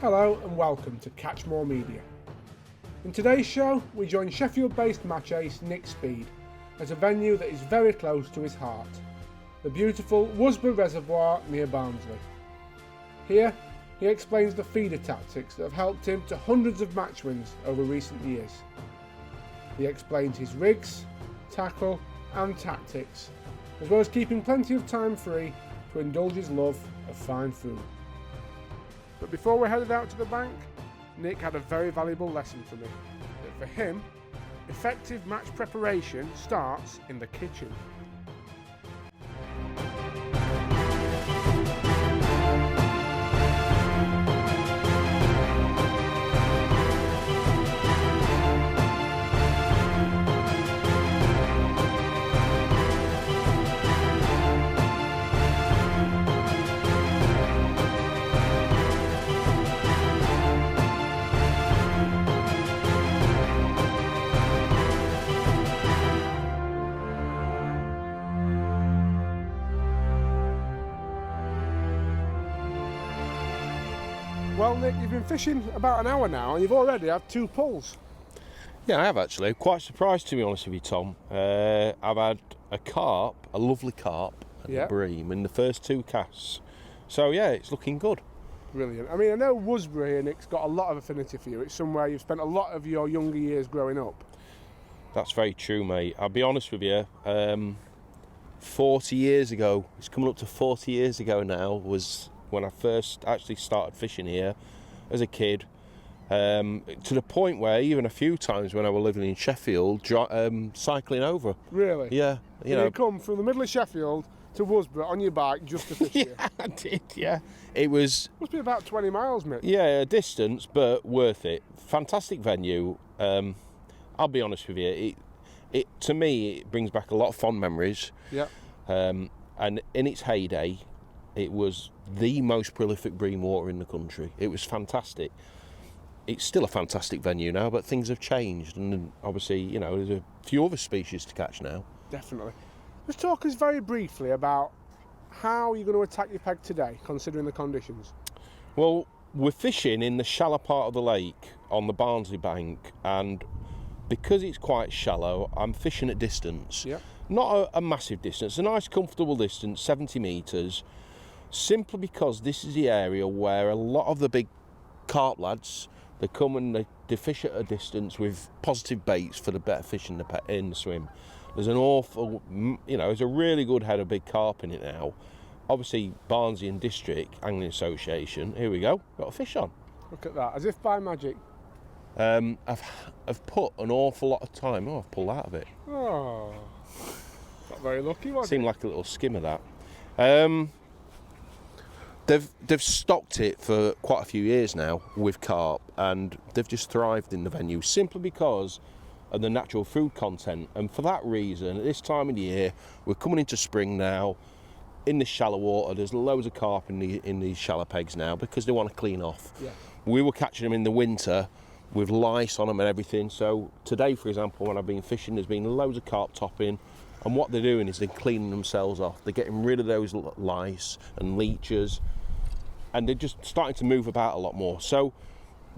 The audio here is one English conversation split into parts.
Hello and welcome to Catch More Media. In today's show, we join Sheffield-based match ace Nick Speed at a venue that is very close to his heart, the beautiful Worsborough Reservoir near Barnsley. Here, he explains the feeder tactics that have helped him to hundreds of match wins over recent years. He explains his rigs, tackle and tactics, as well as keeping plenty of time free to indulge his love of fine food. But before we headed out to the bank, Nick had a very valuable lesson for me, that for him, effective match preparation starts in the kitchen. Well, Nick, you've been fishing about an hour now and you've already had 2 pulls. Yeah, I have actually. Quite surprised, to be honest with you, Tom. I've had a carp, a lovely carp, and a bream in the first 2 casts. So yeah, it's looking good. Brilliant. I mean, I know Worsborough here, Nick's got a lot of affinity for you. It's somewhere you've spent a lot of your younger years growing up. That's very true, mate. I'll be honest with you. 40 years ago, it's coming up to 40 years ago now, was when I first actually started fishing here as a kid, to the point where even a few times when I was living in Sheffield, cycling over. Really? Yeah. You come from the middle of Sheffield to Worsborough on your bike just to fish here? Yeah, I did, yeah. It was... Must be about 20 miles, mate. Yeah, a distance, but worth it. Fantastic venue. I'll be honest with you, it to me, it brings back a lot of fond memories. Yeah. And in its heyday, it was the most prolific bream water in the country. It was fantastic. It's still a fantastic venue now, but things have changed, and obviously, there's a few other species to catch now. Definitely. Just talk us very briefly about how you're going to attack your peg today, considering the conditions. Well, we're fishing in the shallow part of the lake on the Barnsley bank, and because it's quite shallow, I'm fishing at distance. Yeah. Not a massive distance, a nice comfortable distance, 70 metres, simply because this is the area where a lot of the big carp lads, they come and they fish at a distance with positive baits for the better fish in the swim. There's an awful, there's a really good head of big carp in it now. Obviously, Barnsley and District Angling Association, here we go, got a fish on. Look at that, as if by magic. I've put an awful lot of time. I've pulled out of it. Oh, not very lucky, was it? Seemed like a little skim of that. They've stocked it for quite a few years now with carp, and they've just thrived in the venue simply because of the natural food content. And for that reason, at this time of the year, we're coming into spring now. In the shallow water, there's loads of carp in these shallow pegs now because they want to clean off. Yeah. We were catching them in the winter with lice on them and everything. So today, for example, when I've been fishing, there's been loads of carp topping. And what they're doing is they're cleaning themselves off. They're getting rid of those lice and leeches, and they're just starting to move about a lot more. So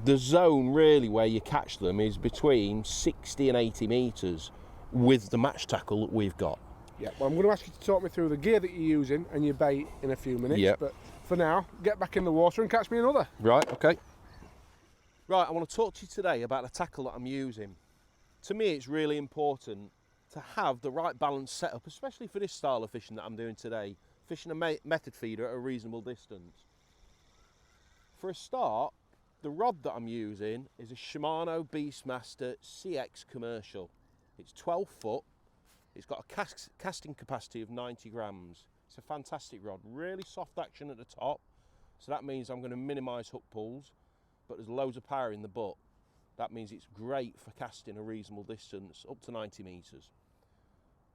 the zone really where you catch them is between 60 and 80 metres with the match tackle that we've got. Yeah, well, I'm going to ask you to talk me through the gear that you're using and your bait in a few minutes. Yep. But for now, get back in the water and catch me another. Right, okay. Right, I want to talk to you today about the tackle that I'm using. To me, it's really important to have the right balance set up, especially for this style of fishing that I'm doing today, fishing a method feeder at a reasonable distance. For a start, the rod that I'm using is a Shimano Beastmaster CX Commercial. It's 12 foot, it's got a casting capacity of 90 grams. It's a fantastic rod, really soft action at the top, so that means I'm going to minimise hook pulls, but there's loads of power in the butt. That means it's great for casting a reasonable distance, up to 90 metres.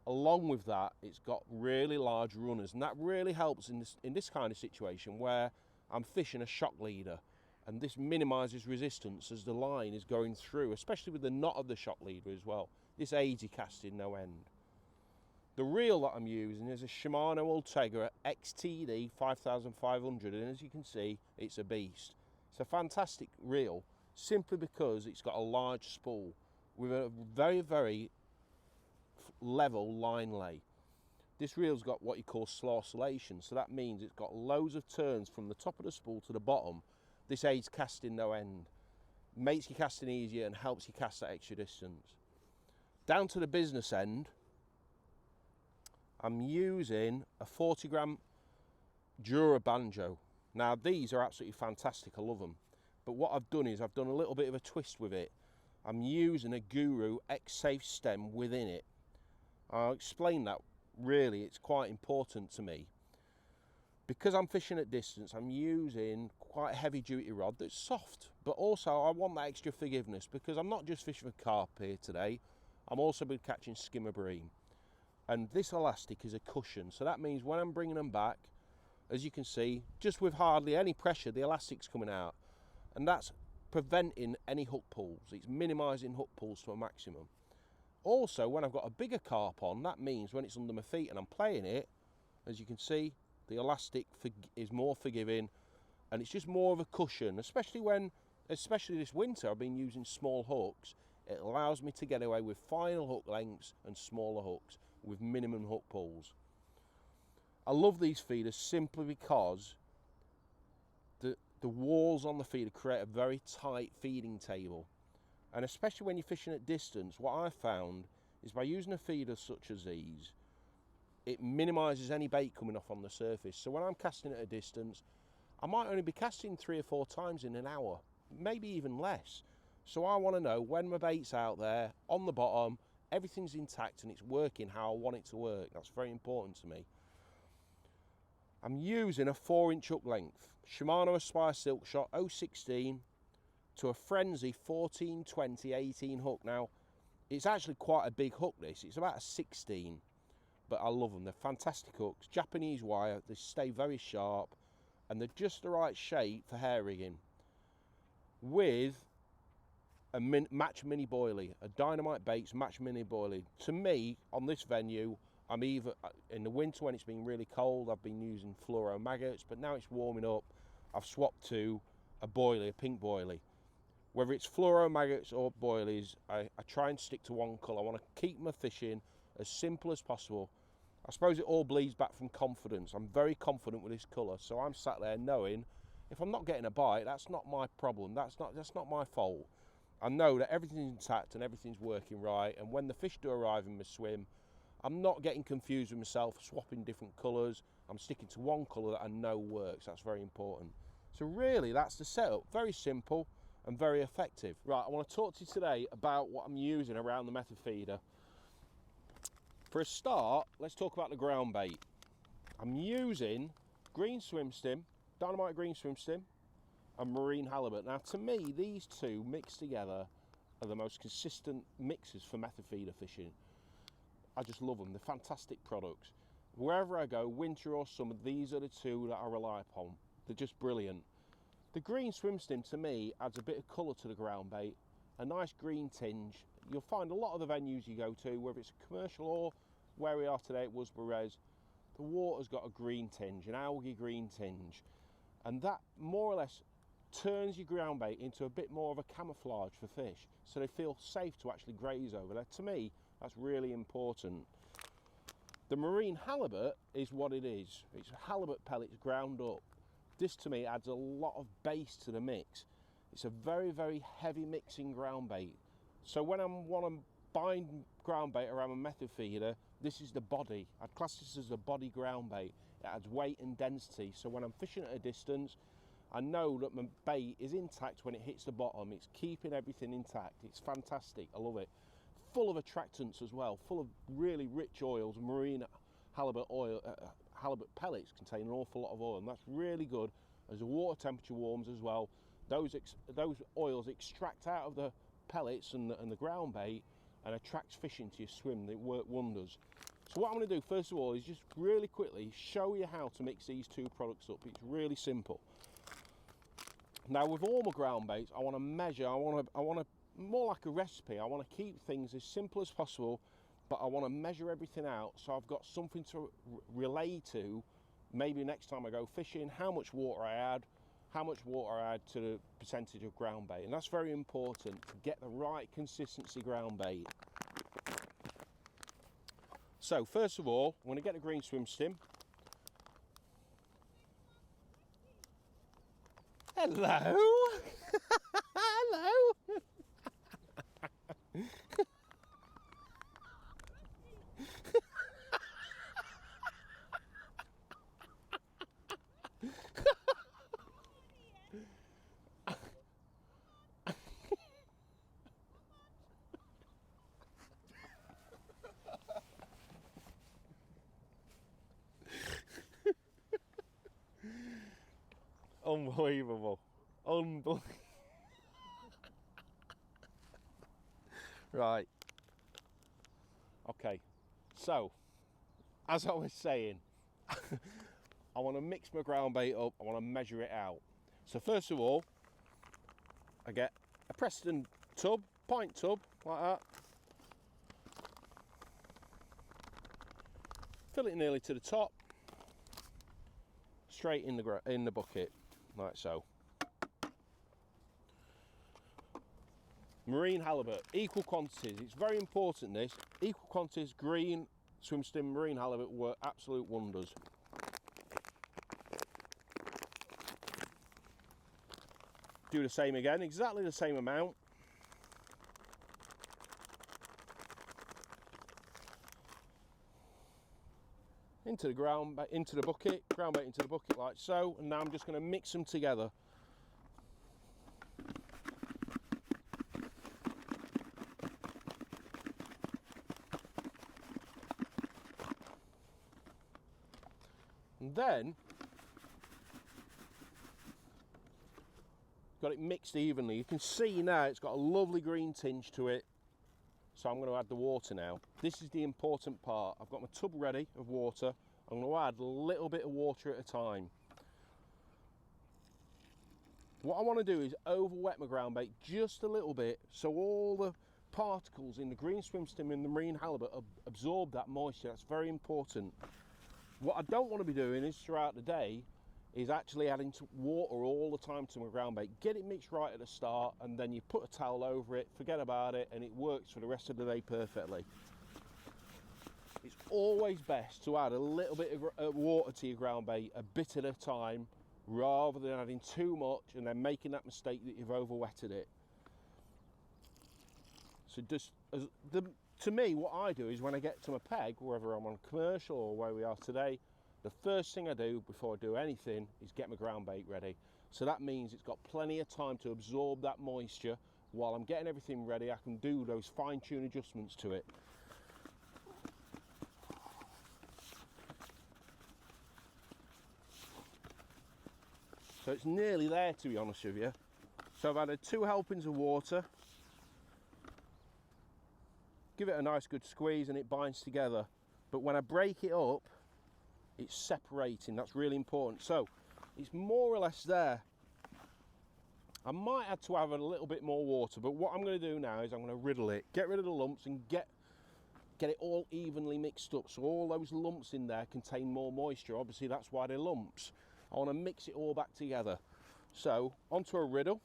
Along with that, it's got really large runners, and that really helps in this kind of situation where I'm fishing a shock leader, and this minimises resistance as the line is going through, especially with the knot of the shock leader as well. This aids your casting no end. The reel that I'm using is a Shimano Ultegra XTD 5500, and as you can see, it's a beast. It's a fantastic reel simply because it's got a large spool with a very, very level line lay. This reel's got what you call slow oscillation, so that means it's got loads of turns from the top of the spool to the bottom. This aids casting no end, makes your casting easier and helps you cast that extra distance. Down to the business end, I'm using a 40 gram Dura Banjo. Now these are absolutely fantastic, I love them. But what I've done is I've done a little bit of a twist with it. I'm using a Guru X-Safe stem within it. I'll explain that. Really, it's quite important to me. Because I'm fishing at distance, I'm using quite a heavy duty rod that's soft, but also I want that extra forgiveness because I'm not just fishing for carp here today, I'm also been catching skimmer bream. And this elastic is a cushion, so that means when I'm bringing them back, as you can see, just with hardly any pressure, the elastic's coming out. And that's preventing any hook pulls. It's minimising hook pulls to a maximum. Also, when I've got a bigger carp on, that means when it's under my feet and I'm playing it, as you can see, the elastic is more forgiving and it's just more of a cushion, especially this winter I've been using small hooks. It allows me to get away with final hook lengths and smaller hooks with minimum hook pulls. I love these feeders simply because the walls on the feeder create a very tight feeding table. And especially when you're fishing at distance, what I've found is by using a feeder such as these, it minimises any bait coming off on the surface. So when I'm casting at a distance, I might only be casting 3 or 4 times in an hour, maybe even less. So I want to know when my bait's out there, on the bottom, everything's intact and it's working how I want it to work. That's very important to me. I'm using a 4-inch hook length, Shimano Aspire Silk Shot 016 to a Frenzy 14-20 18 hook. Now, it's actually quite a big hook this, it's about a 16, but I love them, they're fantastic hooks, Japanese wire, they stay very sharp and they're just the right shape for hair rigging. With a match mini boilie, a Dynamite Baits match mini boilie. To me, on this venue, I'm either, in the winter when it's been really cold, I've been using fluoro maggots, but now it's warming up, I've swapped to a boilie, a pink boilie. Whether it's fluoro maggots or boilies, I try and stick to one colour. I want to keep my fishing as simple as possible. I suppose it all bleeds back from confidence. I'm very confident with this colour, so I'm sat there knowing if I'm not getting a bite, that's not my problem. That's not my fault. I know that everything's intact and everything's working right, and when the fish do arrive in my swim, I'm not getting confused with myself, swapping different colours. I'm sticking to one colour that I know works. That's very important. So really, that's the setup. Very simple and very effective. Right, I want to talk to you today about what I'm using around the method feeder. For a start, let's talk about the ground bait. I'm using green swim stim, Dynamite green swim stim, and marine halibut. Now to me, these two mixed together are the most consistent mixes for method feeder fishing. I just love them, they're fantastic products. Wherever I go, winter or summer, these are the two that I rely upon. They're just brilliant. The green swim stim to me adds a bit of colour to the ground bait, a nice green tinge. You'll find a lot of the venues you go to, whether it's a commercial or where we are today at Worsborough Res, the water's got a green tinge, an algae green tinge, and that more or less turns your ground bait into a bit more of a camouflage for fish, so they feel safe to actually graze over there. To me, that's really important. The marine halibut is what it is. It's halibut pellets ground up. This to me adds a lot of base to the mix. It's a very, very heavy mixing ground bait. So when I want to bind ground bait around a method feeder, this is the body. I'd class this as a body ground bait. It adds weight and density. So when I'm fishing at a distance, I know that my bait is intact when it hits the bottom. It's keeping everything intact. It's fantastic. I love it. Full of attractants as well, full of really rich oils. Marine halibut oil, halibut pellets contain an awful lot of oil, and that's really good as the water temperature warms as well. Those oils extract out of the pellets and the ground bait and attracts fish into your swim. They work wonders. So what I'm going to do first of all is just really quickly show you how to mix these two products up. It's really simple. Now with all my ground baits, I want to measure. I want to more like a recipe. I want to keep things as simple as possible, but I want to measure everything out so I've got something to relay to maybe next time I go fishing, how much water I add, how much water I add to the percentage of ground bait, and that's very important to get the right consistency ground bait. So first of all, I'm going to get the green swim stim. Hello. Hello. Unbelievable. Unbelievable. Right. Okay. So, as I was saying, I want to mix my ground bait up. I want to measure it out. So first of all, I get a Preston tub, pint tub, like that. Fill it nearly to the top. Straight in the bucket, like so. Marine halibut, equal quantities. It's very important this. Equal quantities, green, swim stim, marine halibut were absolute wonders. Do the same again, exactly the same amount. Into the bucket, ground bait into the bucket like so, and now I'm just going to mix them together. And then got it mixed evenly. You can see now it's got a lovely green tinge to it. So I'm going to add the water now. This is the important part. I've got my tub ready of water. I'm going to add a little bit of water at a time. What I want to do is over wet my ground bait just a little bit, so all the particles in the green swim stim and the marine halibut absorb that moisture. That's very important. What I don't want to be doing is throughout the day is actually adding water all the time to my ground bait. Get it mixed right at the start, and then you put a towel over it, forget about it, and it works for the rest of the day perfectly. It's always best to add a little bit of water to your ground bait a bit at a time, rather than adding too much and then making that mistake that you've over wetted it. So to me, what I do is when I get to my peg, wherever I'm on commercial or where we are today, the first thing I do before I do anything is get my ground bait ready. So that means it's got plenty of time to absorb that moisture. While I'm getting everything ready, I can do those fine-tune adjustments to it. So it's nearly there, to be honest with you. So I've added 2 helpings of water. Give it a nice good squeeze and it binds together. But when I break it up, it's separating. That's really important. So it's more or less there. I might have to have a little bit more water, but what I'm going to do now is I'm going to riddle it, get rid of the lumps and get it all evenly mixed up, so all those lumps in there contain more moisture. Obviously that's why they're lumps. I want to mix it all back together. So onto a riddle.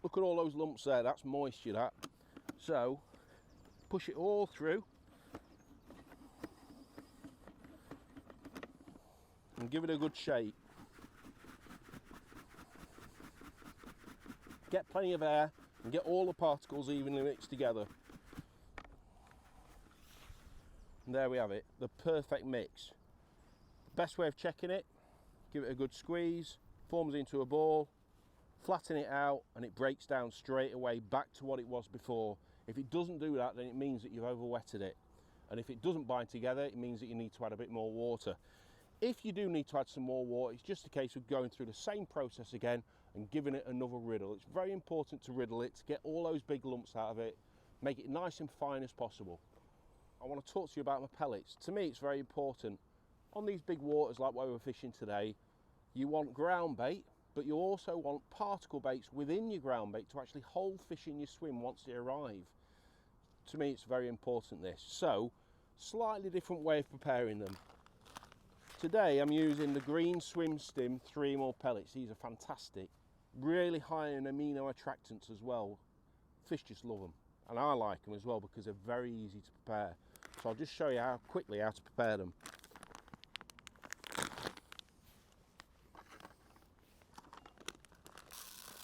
Look at all those lumps there, that's moisture, that. So push it all through and give it a good shake. Get plenty of air and get all the particles evenly mixed together. And there we have it, the perfect mix. Best way of checking it, give it a good squeeze, forms into a ball, flatten it out, and it breaks down straight away back to what it was before. If it doesn't do that, then it means that you've over wetted it. And if it doesn't bind together, it means that you need to add a bit more water. If you do need to add some more water, it's just a case of going through the same process again and giving it another riddle. It's very important to riddle it, to get all those big lumps out of it, make it nice and fine as possible. I want to talk to you about my pellets. To me, it's very important. On these big waters like where we're fishing today, you want ground bait, but you also want particle baits within your ground bait to actually hold fish in your swim once they arrive. To me it's very important this. So, slightly different way of preparing them. Today I'm using the Green Swim Stim 3mm pellets. These are fantastic. Really high in amino attractants as well. Fish just love them. And I like them as well because they're very easy to prepare. So I'll just show you how to prepare them.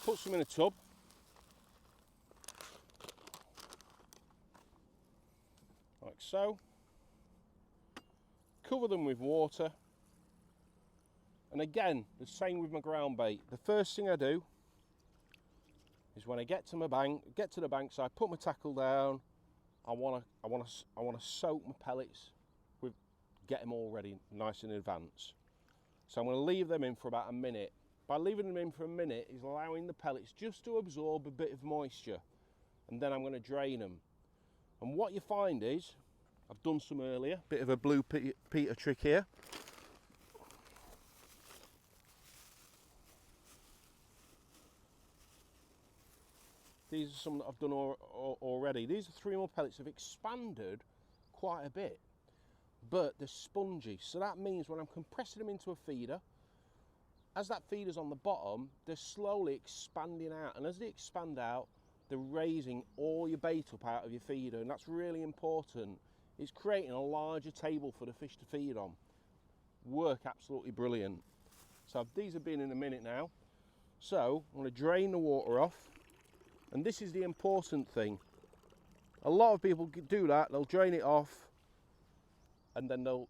Put some in a tub. Like so. Cover them with water. And again, the same with my ground bait. The first thing I do is when I get to the bank, so I put my tackle down. I want to soak my pellets with, get them all ready nice in advance. So I'm going to leave them in for about a minute. By leaving them in for a minute is allowing the pellets just to absorb a bit of moisture, and then I'm going to drain them. And what you find is, I've done some earlier, bit of a Blue Peter trick here. These are some that I've done already. These are 3mm pellets have expanded quite a bit, but they're spongy. So that means when I'm compressing them into a feeder, as that feeder's on the bottom, they're slowly expanding out. And as they expand out, they're raising all your bait up out of your feeder. And that's really important. It's creating a larger table for the fish to feed on. Work absolutely brilliant. So these have been in a minute now. So I'm going to drain the water off. And this is the important thing. A lot of people do that, they'll drain it off and then they'll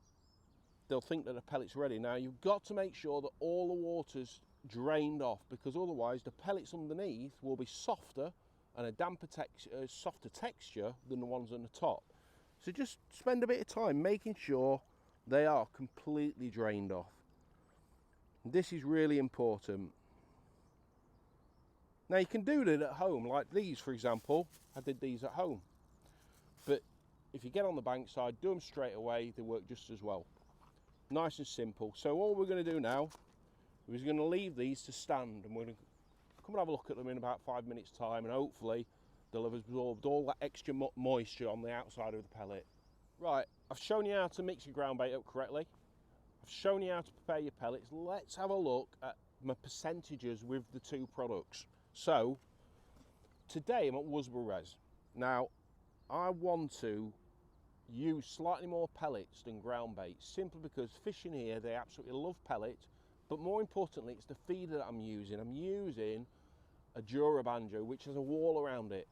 think that the pellet's ready. Now you've got to make sure that all the water's drained off, because otherwise the pellets underneath will be softer and a softer texture than the ones on the top. So just spend a bit of time making sure they are completely drained off. This is really important. Now you can do that at home, like these for example. I did these at home. But if you get on the bank side, do them straight away, they work just as well. Nice and simple. So all we're going to do now is going to leave these to stand, and we're going to come and have a look at them in about 5 minutes time, and hopefully they'll have absorbed all that extra moisture on the outside of the pellet. Right, I've shown you how to mix your ground bait up correctly. I've shown you how to prepare your pellets. Let's have a look at my percentages with the two products. So, today I'm at Worsborough Res. Now, I want to use slightly more pellets than ground bait, simply because fish in here, they absolutely love pellets, but more importantly, it's the feeder that I'm using. I'm using a Dura Banjo, which has a wall around it.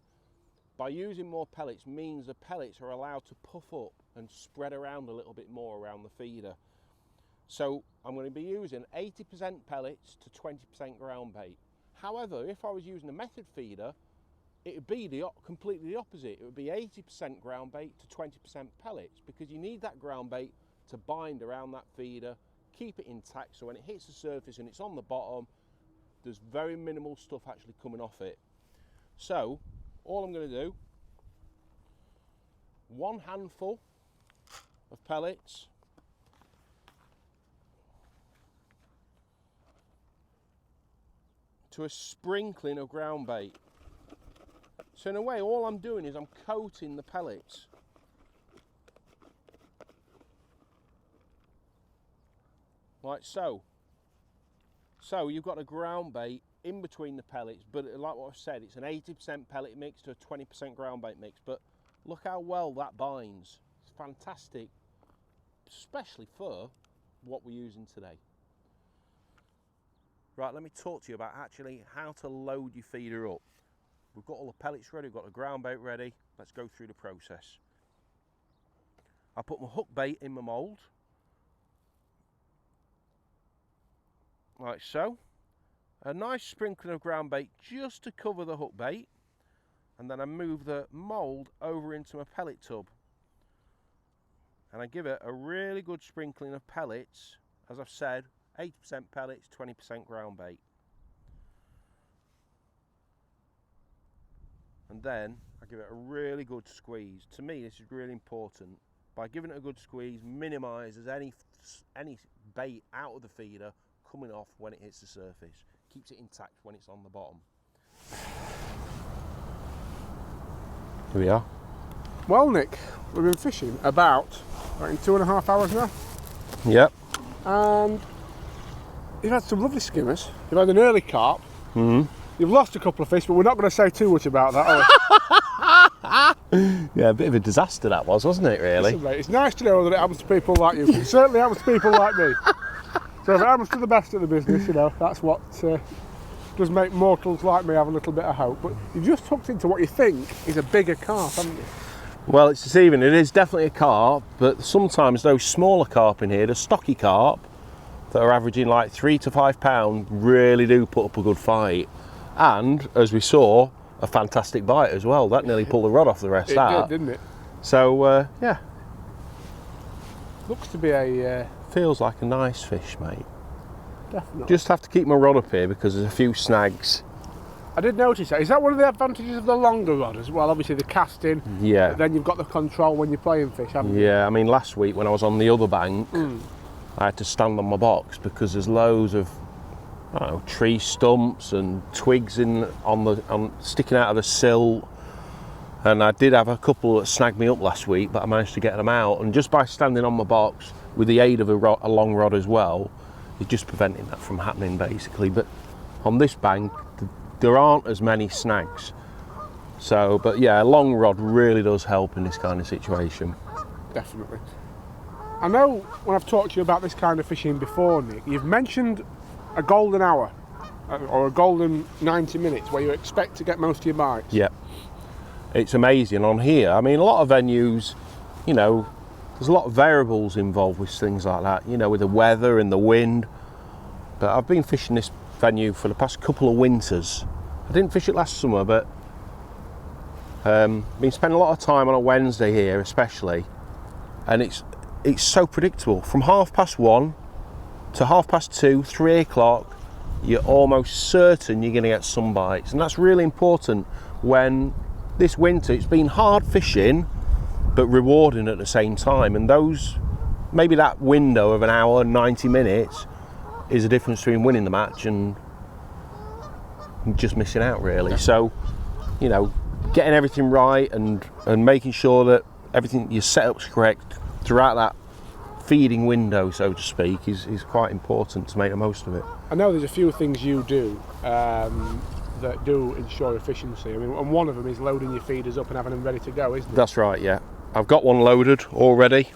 By using more pellets means the pellets are allowed to puff up and spread around a little bit more around the feeder. So, I'm going to be using 80% pellets to 20% ground bait. However, if I was using a method feeder, it would be completely the opposite. It would be 80% ground bait to 20% pellets, because you need that ground bait to bind around that feeder, keep it intact, so when it hits the surface and it's on the bottom, there's very minimal stuff actually coming off it. So, all I'm going to do, 1 handful of pellets, to a sprinkling of ground bait. So in a way, all I'm doing is I'm coating the pellets. Like so. So you've got a ground bait in between the pellets, but like what I've said, it's an 80% pellet mix to a 20% ground bait mix, but look how well that binds. It's fantastic, especially for what we're using today. Right, let me talk to you about actually how to load your feeder up. We've got all the pellets ready, we've got the ground bait ready. Let's go through the process. I put my hook bait in my mould, like so. A nice sprinkling of ground bait just to cover the hook bait, and then I move the mould over into my pellet tub. And I give it a really good sprinkling of pellets, as I've said, 80% pellets, 20% ground bait. And then I give it a really good squeeze. To me, this is really important. By giving it a good squeeze, minimises any bait out of the feeder coming off when it hits the surface. Keeps it intact when it's on the bottom. Here we are. Well, Nick, we've been fishing about, in 2.5 hours now. Yep. And you've had some lovely skimmers. You've had an early carp. Mm-hmm. You've lost a couple of fish, but we're not going to say too much about that, are we? Yeah, a bit of a disaster that was, wasn't it, really? Listen, mate, it's nice to know that it happens to people like you. It certainly happens to people like me. So if it happens to the best of the business, you know, that's what does make mortals like me have a little bit of hope. But you've just hooked into what you think is a bigger carp, haven't you? Well, it's deceiving. It is definitely a carp, but sometimes those smaller carp in here, the stocky carp, that are averaging like 3 to 5 pounds, really do put up a good fight. And, as we saw, a fantastic bite as well. That nearly pulled the rod off the rest. It did, didn't it? So, yeah. Looks to be a... Feels like a nice fish, mate. Definitely. Just have to keep my rod up here because there's a few snags. I did notice that. Is that one of the advantages of the longer rod as well? Obviously the casting, Yeah. but then you've got the control when you're playing fish, haven't you? Yeah, I mean, last week when I was on the other bank, I had to stand on my box because there's loads of, I don't know, tree stumps and twigs sticking out of the sill. And I did have a couple that snagged me up last week, but I managed to get them out. And just by standing on my box with the aid of a long rod as well, it's just preventing that from happening basically. But on this bank, there aren't as many snags. So, but yeah, a long rod really does help in this kind of situation. Definitely. I know when I've talked to you about this kind of fishing before, Nick, you've mentioned a golden hour or a golden 90 minutes where you expect to get most of your bites. Yeah. It's amazing on here. I mean, a lot of venues, you know, there's a lot of variables involved with things like that, you know, with the weather and the wind. But I've been fishing this venue for the past couple of winters. I didn't fish it last summer, but been spending a lot of time on a Wednesday here especially, and it's so predictable. From 1:30 to 2:30, 3 o'clock, you're almost certain you're going to get some bites, and that's really important when this winter it's been hard fishing but rewarding at the same time, and those, maybe that window of an hour, 90 minutes is the difference between winning the match and just missing out really. So, you know, getting everything right and making sure that everything, your setup's correct throughout that feeding window, so to speak, is quite important to make the most of it. I know there's a few things you do that do ensure efficiency. I mean, and one of them is loading your feeders up and having them ready to go, isn't it? That's right, yeah. I've got one loaded already,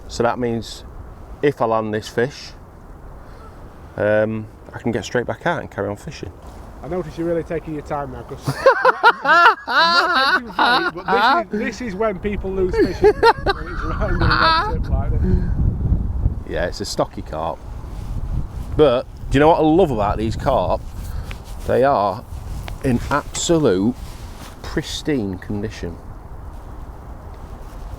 so that means if I land this fish, I can get straight back out and carry on fishing. I notice you're really taking your time now, because I'm not taking bait, but this is when people lose fishing. When it's round and a tip like this. Yeah, it's a stocky carp. But do you know what I love about these carp? They are in absolute pristine condition.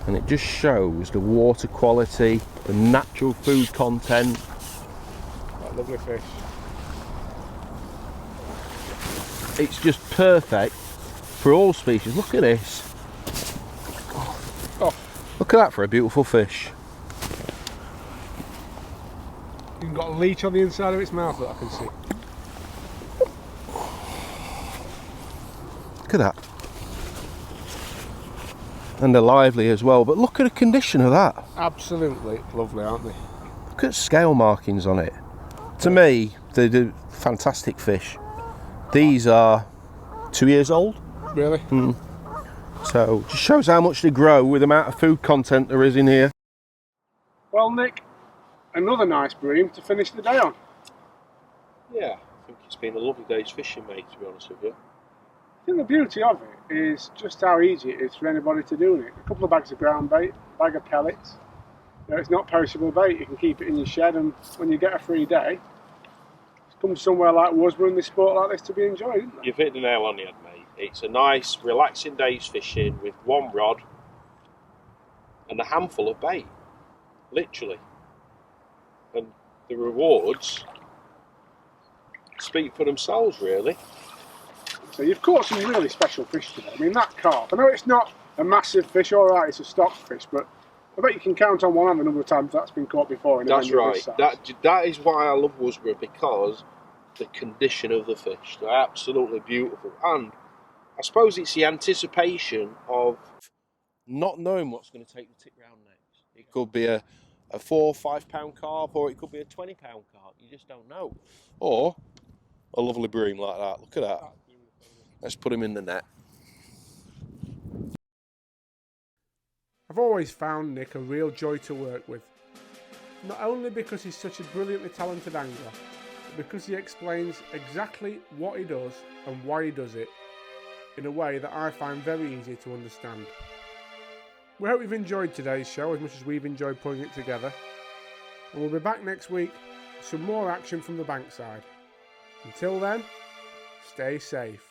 And it just shows the water quality, the natural food content. What a lovely fish. It's just perfect for all species. Look at this. Oh. Look at that for a beautiful fish. You've got a leech on the inside of its mouth that I can see. Look at that. And they're lively as well, but look at the condition of that. Absolutely lovely, aren't they? Look at scale markings on it. To me, they do fantastic fish. These are 2 years old. Really? So just shows how much they grow with the amount of food content there is in here. Well, Nick, another nice bream to finish the day on. Yeah, I think it's been a lovely day's fishing, mate, to be honest with you. I think the beauty of it is just how easy it is for anybody to do it. A couple of bags of ground bait, a bag of pellets. You know, it's not perishable bait, you can keep it in your shed, and when you get a free day, come somewhere like Worsborough and this sport like this to be enjoyed, isn't it? You've hit the nail on the head, mate. It's a nice, relaxing day's fishing with one rod and a handful of bait, literally. And the rewards speak for themselves, really. So you've caught some really special fish today. I mean, that carp, I know it's not a massive fish, alright, it's a stock fish, but I bet you can count on one hand the number of times that's been caught before. That's right. That is why I love Worsborough, because the condition of the fish. They're absolutely beautiful. And I suppose it's the anticipation of not knowing what's going to take the tip round next. It could be a 4 or 5 pound carp, or it could be a 20 pound carp. You just don't know. Or a lovely bream like that. Look at that. Let's put him in the net. I've always found Nick a real joy to work with. Not only because he's such a brilliantly talented angler, but because he explains exactly what he does and why he does it in a way that I find very easy to understand. We hope you've enjoyed today's show as much as we've enjoyed putting it together. And we'll be back next week with some more action from the bankside. Until then, stay safe.